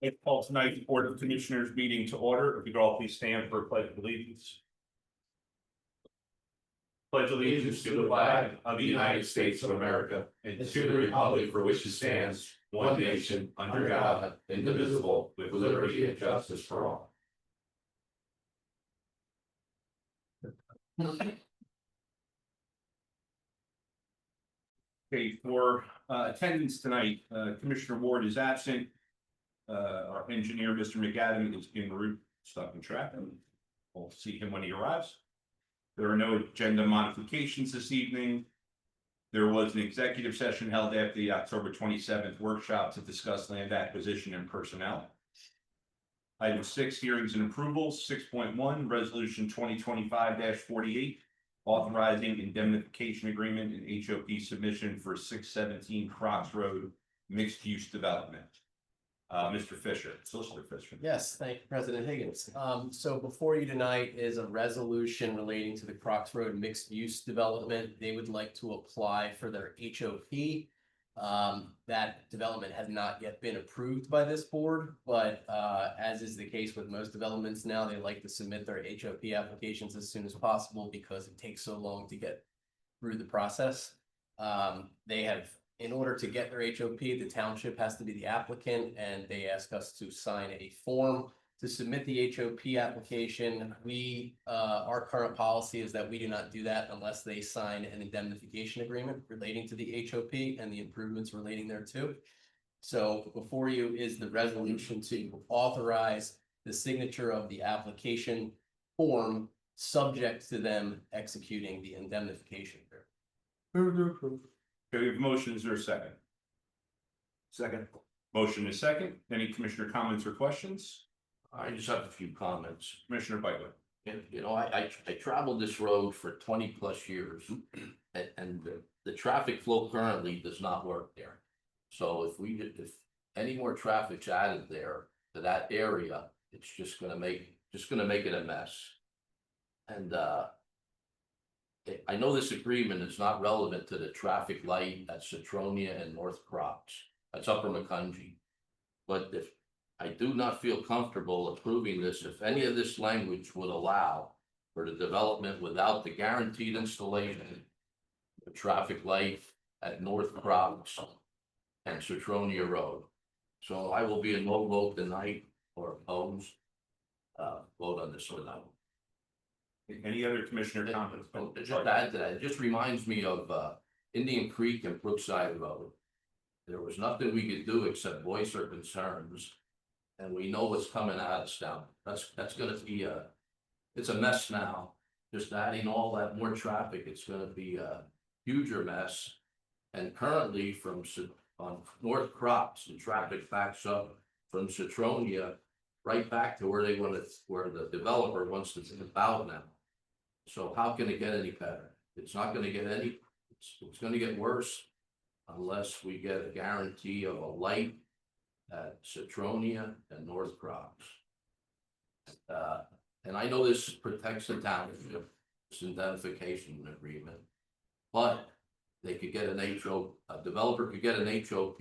I call tonight's Board of Commissioners meeting to order. If you could all please stand for a pledge of allegiance. Pledge allegiance to the flag of the United States of America and to the republic for which it stands, one nation, under God, indivisible, with liberty and justice for all. Okay, for attendance tonight, Commissioner Ward is absent. Our engineer, Mr. McAdam, is en route, stuck in traffic. We'll see him when he arrives. There are no agenda modifications this evening. There was an executive session held after the October 27th workshop to discuss land acquisition and personnel. Item 6, hearings and approvals. 6.1, resolution 2025-48, authorizing indemnification agreement and HOP submission for 617 Crocs Road mixed use development. Mr. Fisher, Solicitor Fisher. Yes, thank you, President Higgins. So before you tonight is a resolution relating to the Crocs Road mixed use development. They would like to apply for their HOP. That development has not yet been approved by this board, but as is the case with most developments now, they like to submit their HOP applications as soon as possible because it takes so long to get through the process. They have, in order to get their HOP, the township has to be the applicant, and they ask us to sign a form to submit the HOP application. Our current policy is that we do not do that unless they sign an indemnification agreement relating to the HOP and the improvements relating thereto. So before you is the resolution to authorize the signature of the application form, subject to them executing the indemnification agreement. Okay, we have motion. Is there a second? Second. Motion is second. Any commissioner comments or questions? I just have a few comments. Commissioner Beigler. And, you know, I traveled this road for 20 plus years and the traffic flow currently does not work there. So if any more traffic's added there to that area, it's just gonna make it a mess. And I know this agreement is not relevant to the traffic light at Citronia and North Crocs. That's Upper Macungie. But if I do not feel comfortable approving this, if any of this language would allow for the development without the guaranteed installation of traffic light at North Crocs and Citronia Road. So I will be a no vote tonight or opposed. Vote on this one now. Any other commissioner comments? Just to add to that, it just reminds me of Indian Creek and Brookside Road. There was nothing we could do except voice our concerns, and we know what's coming at us down. That's going to be it's a mess now. Just adding all that more traffic, it's going to be a huger mess. And currently, on North Crops, the traffic backs up from Citronia right back to where the developer wants to think about now. So how can it get any better? It's not going to get any. It's going to get worse unless we get a guarantee of a light at Citronia and North Crocs. And I know this protects the township, this indemnification agreement, but they could get a developer could get an HOP,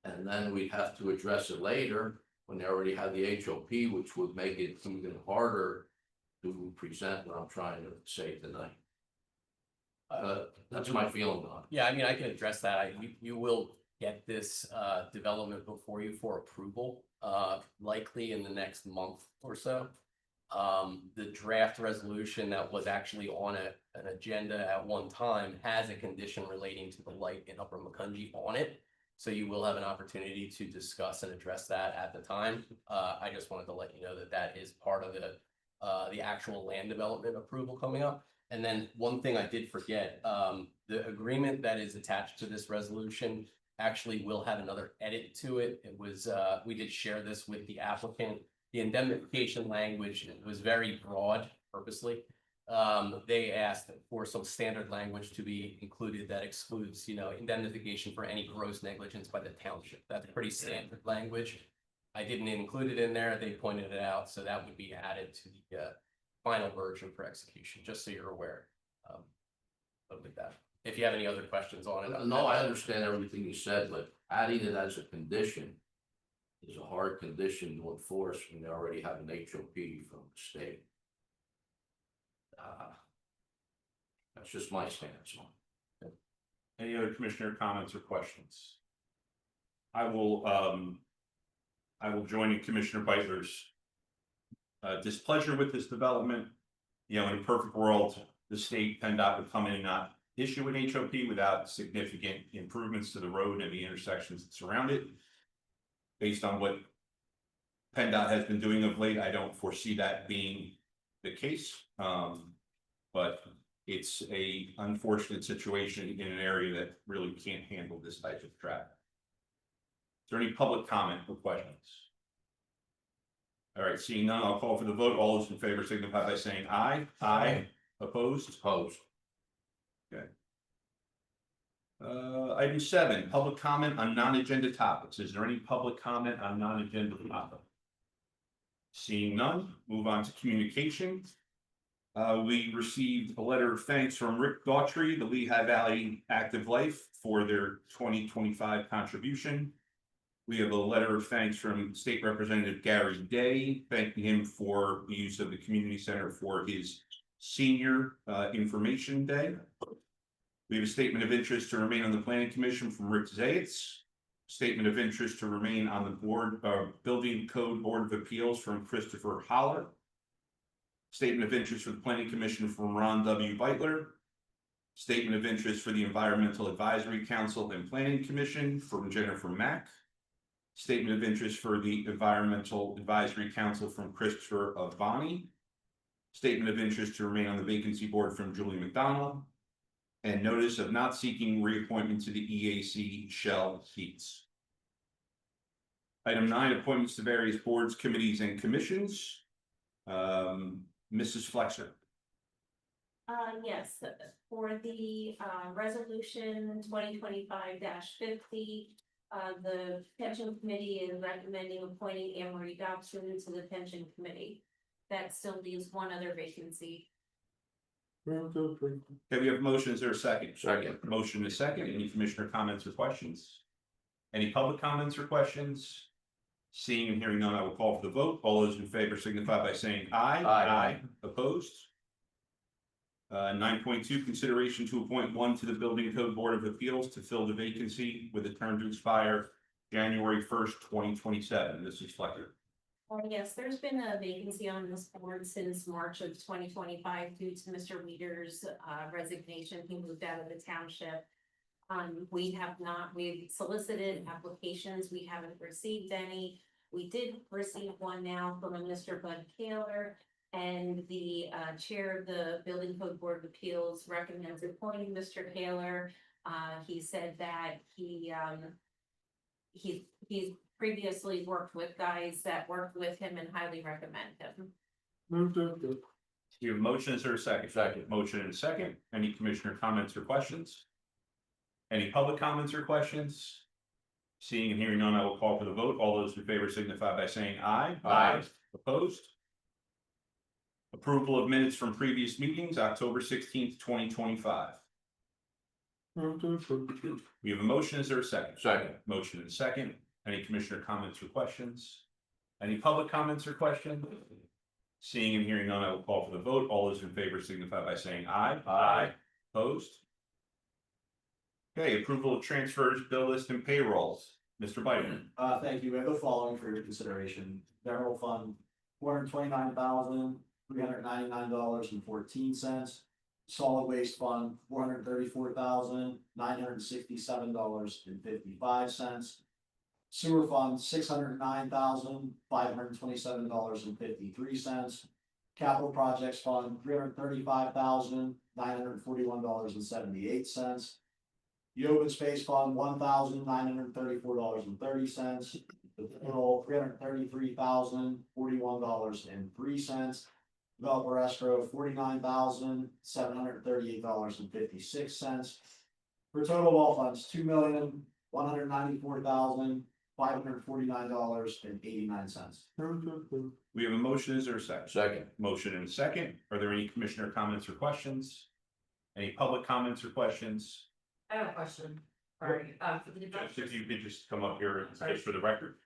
and then we'd have to address it later when they already have the HOP, which would make it even harder to present what I'm trying to say tonight. That's my feeling on it. Yeah, I mean, I can address that. You will get this development before you for approval, likely in the next month or so. The draft resolution that was actually on an agenda at one time has a condition relating to the light in Upper Macungie on it. So you will have an opportunity to discuss and address that at the time. I just wanted to let you know that that is part of the actual land development approval coming up. And then one thing I did forget, the agreement that is attached to this resolution actually will have another edit to it. It was, we did share this with the applicant. The indemnification language was very broad purposely. They asked for some standard language to be included that excludes, indemnification for any gross negligence by the township. That's pretty standard language. I didn't include it in there. They pointed it out, so that would be added to the final version for execution, just so you're aware. With that, if you have any other questions on it. No, I understand everything you said, but adding it as a condition is a hard condition to enforce when they already have an HOP from the state. That's just my stance on it. Any other commissioner comments or questions? I will join in Commissioner Beitler's displeasure with this development. You know, in a perfect world, the state PennDOT would come in and not issue an HOP without significant improvements to the road and the intersections that surround it. Based on what PennDOT has been doing of late, I don't foresee that being the case. But it's a unfortunate situation in an area that really can't handle this type of traffic. Is there any public comment or questions? All right, seeing none, I'll call for the vote. All those in favor signify by saying aye. Aye. Opposed? Opposed. Item 7, public comment on non-agenda topics. Is there any public comment on non-agenda topic? Seeing none, move on to communication. We received a letter of thanks from Rick Daughtry, the Lehigh Valley Active Life, for their 2025 contribution. We have a letter of thanks from State Representative Gary Day, thanking him for the use of the community center for his senior information day. We have a statement of interest to remain on the planning commission from Rick Zayitz. Statement of interest to remain on the board building code board of appeals from Christopher Holler. Statement of interest for the planning commission from Ron W. Beitler. Statement of interest for the environmental advisory council and planning commission from Jennifer Mack. Statement of interest for the environmental advisory council from Christopher Avani. Statement of interest to remain on the vacancy board from Julie McDonald. And notice of not seeking reappointment to the EAC Shell Heats. Item 9, appointments to various boards, committees, and commissions. Mrs. Flexer. Yes, for the resolution 2025-50, the pension committee is recommending appointing Anne Marie Dobson to the pension committee. That still leaves one other vacancy. Okay, we have motions. Is there a second? Second. Motion is second. Any commissioner comments or questions? Any public comments or questions? Seeing and hearing none, I will call for the vote. All those in favor signify by saying aye. Aye. Opposed? 9.2, consideration to appoint one to the Building Code Board of Appeals to fill the vacancy with a term to expire January 1st, 2027. Mrs. Flecker. Yes, there's been a vacancy on this board since March of 2025 due to Mr. Weeder's resignation. He moved out of the township. We've solicited applications. We haven't received any. We did receive one now from a Mr. Bud Kaler, and the chair of the Building Code Board of Appeals recommends appointing Mr. Kaler. He said that he's previously worked with guys that worked with him and highly recommend him. Do you have a motion? Is there a second? Second. Motion and a second. Any commissioner comments or questions? Any public comments or questions? Seeing and hearing none, I will call for the vote. All those in favor signify by saying aye. Aye. Opposed? Approval of minutes from previous meetings, October 16th, 2025. We have a motion. Is there a second? Second. Motion and a second. Any commissioner comments or questions? Any public comments or questions? Seeing and hearing none, I will call for the vote. All those in favor signify by saying aye. Aye. Opposed? Okay, approval of transfers, bill list, and payrolls. Mr. Biden. Thank you. We have the following for your consideration. General fund, $429,399.14. Solid waste fund, $434,967.55. Sewer fund, $609,527.53. Capital projects fund, $335,941.78. The open space fund, $1,934.30. The total, $333,041.03. Developer escrow, $49,738.56. For total of all funds, $2,194,549.89. We have a motion. Is there a second? Second. Motion and a second. Are there any commissioner comments or questions? Any public comments or questions? I have a question. Sorry, for the Just if you could just come up here and just for the record.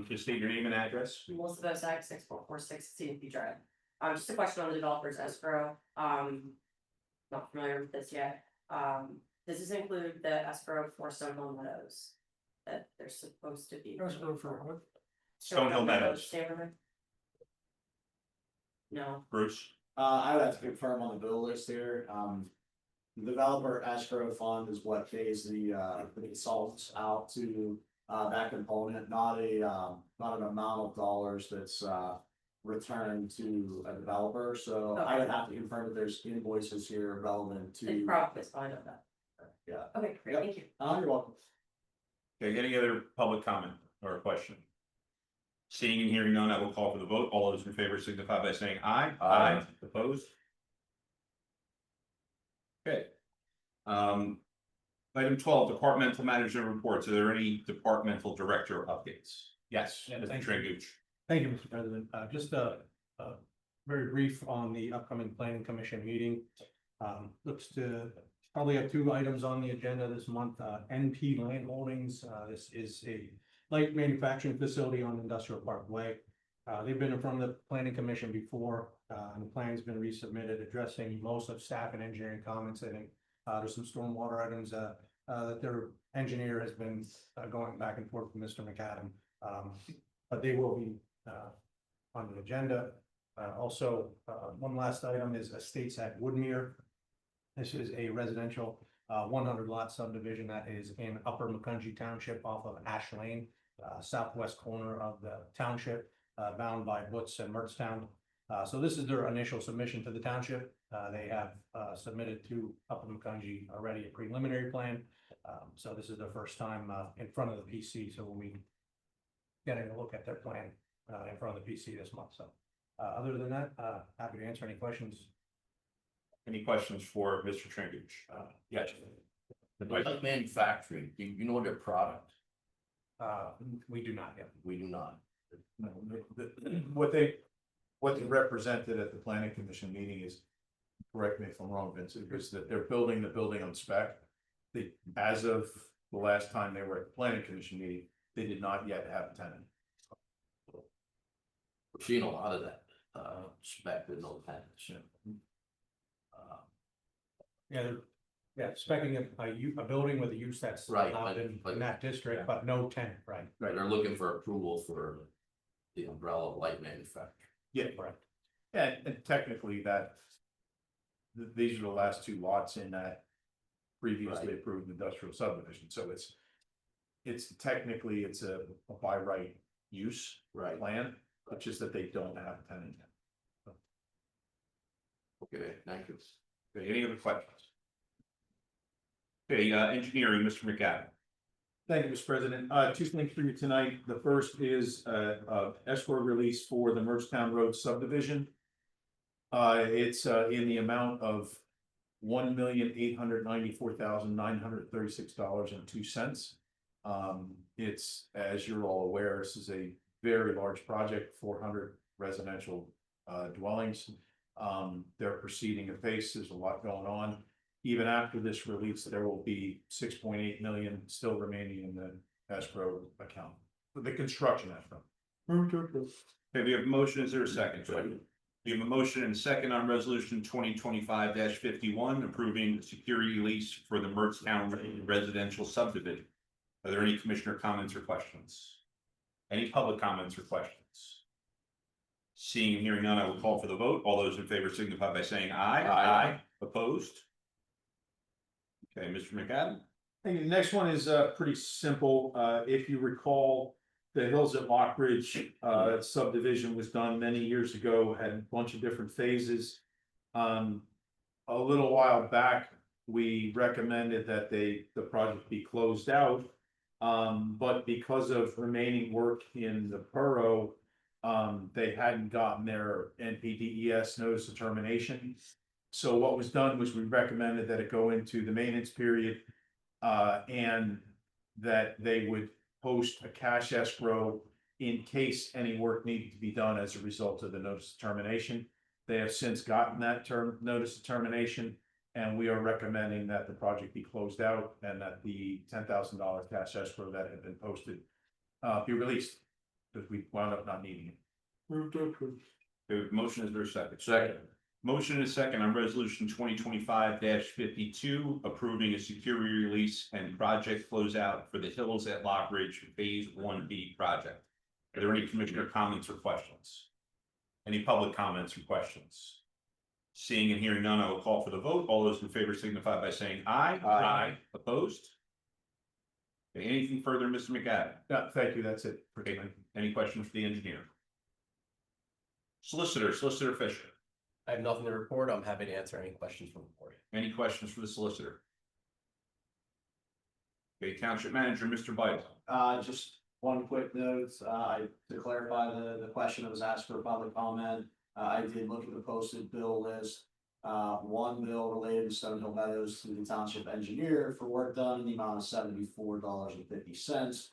Just state your name and address. Melissa Bosak, 6446 CNP Drive. Just a question on the developer's escrow. Not familiar with this yet. Does this include the escrow for Stonehill Meadows? That they're supposed to be. Escrow for what? Stonehill Meadows. Neighborhood? No, Bruce, I would have to confirm on the bill list here, the developer escrow fund is what pays the consultants out to, that component, not an amount of dollars that's, returned to a developer, so I would have to confirm that there's invoices here relevant it to. probably is fine on that. Yeah. Okay, great, Yep. thank you. You're welcome. okay, any other public comment or question? Seeing and hearing none, I will call for the vote. All those in favor signify by saying aye. Aye. Opposed? Okay. Item 12, departmental manager reports. Are there any departmental director updates? Yes, Yeah, Mr. thank you. Trangucci. Thank you, Mr. President. Just very brief on the upcoming planning commission meeting. Looks to probably have two items on the agenda this month. NP Land Holdings, this is a light manufacturing facility on Industrial Park Way. They've been in front of the planning commission before, and the plan's been resubmitted addressing most of staff and engineering comments. I think there's some stormwater items that their engineer has been going back and forth with Mr. McAdam. But they will be on the agenda. Also, one last item is Estates at Woodmere. This is a residential 100 lot subdivision that is in Upper Macungie Township off of Ash Lane, southwest corner of the township, bound by Butts and Mertztown. So this is their initial submission to the township. They have submitted to Upper Macungie already a preliminary plan. So this is the first time in front of the PC. So we'll be getting a look at their plan in front of the PC this month. So other than that, happy to answer any questions. Any questions for Mr. Trangucci? Yes. Like manufacturing, you know their product, We do not yet. we do not. No, what they represented at the planning commission meeting is, correct me if I'm wrong, Vince, it was that they're building the building on spec. They, as of the last time they were at the planning commission meeting, they did not yet have a tenant. We're seeing a lot of that, spec with no tenants. Yeah, specking a building with a use that's Right, allowed but- in that district, yeah. but no tenant, right? Right, they're looking for approval for the umbrella light manufacturer. Yeah, Correct. and technically that, these are the last two lots in that previously Right. approved industrial subdivision, so it's technically, it's a by right use Right. plan, but just that they don't have a tenant yet. Okay, thank you. Okay, any other questions? Okay, engineering, Mr. McAdam. Thank you, Mr. President. Two things for you tonight. The first is escrow release for the Mertztown Road subdivision. It's in the amount of $1,894,936.02. It's, as you're all aware, this is a very large project, 400 residential dwellings. They're proceeding apace. There's a lot going on. Even after this release, there will be 6.8 million still remaining in the escrow account, the construction escrow. Okay, we have a motion. Is there a second? We have a motion and a second on resolution 2025-51 approving the security lease for the Mertztown residential subdivision. Are there any commissioner comments or questions? Any public comments or questions? Seeing and hearing none, I will call for the vote. All those in favor signify by saying aye. Aye. Opposed? Okay, Mr. McAdam. Thank you. The next one is pretty simple. If you recall, the Hills at Lockridge subdivision was done many years ago, had a bunch of different phases. A little while back, we recommended that the project be closed out. But because of remaining work in the borough, they hadn't gotten their NPDES notice of termination. So what was done was we recommended that it go into the maintenance period, and that they would post a cash escrow in case any work needed to be done as a result of the notice of termination. They have since gotten that notice of termination, and we are recommending that the project be closed out and that the $10,000 cash escrow that had been posted be released. because we wound up not needing it. The motion is there a second? Second. Motion is second on resolution 2025-52, approving a security release and project closeout for the Hills at Lock Ridge Phase 1B project. Are there any commissioner comments or questions? Any public comments or questions? Seeing and hearing none, I will call for the vote. All those in favor signify by saying aye. Aye. Opposed? Okay, anything further, Mr. McAdam? Yeah, thank you, that's it. for Okay, tonight. any questions for the engineer? Solicitor Fisher. I have nothing to report. I'm happy to answer any questions from the board. Any questions for the solicitor? Okay, Township Manager, Mr. Bible. Just one quick note, to clarify the question that was asked for public comment. I did look at the posted bill list. One bill related to Stonehill Meadows to the township engineer for work done in the amount of $74.50.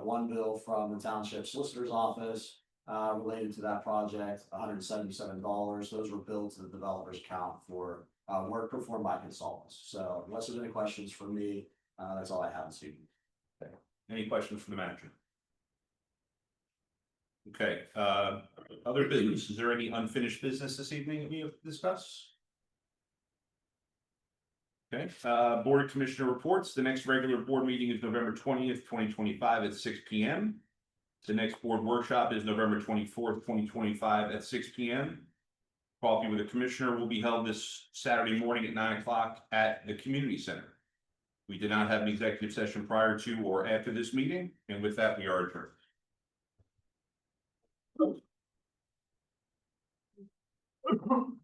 One bill from the township solicitor's office, related to that project, $177. Those were billed to the developer's account for, work performed by consultants. So unless there's any questions for me, that's all I have this evening. Any questions from the manager? Okay, other business, is there any unfinished business this evening that we have to discuss? Okay, Board of Commissioner reports, the next regular board meeting is November 20th, 2025 at 6 p.m. The next board workshop is November 24th, 2025 at 6 p.m. Coffee with the Commissioner will be held this Saturday morning at 9 o'clock at the Community Center. We did not have an executive session prior to or after this meeting, and with that, we are adjourned.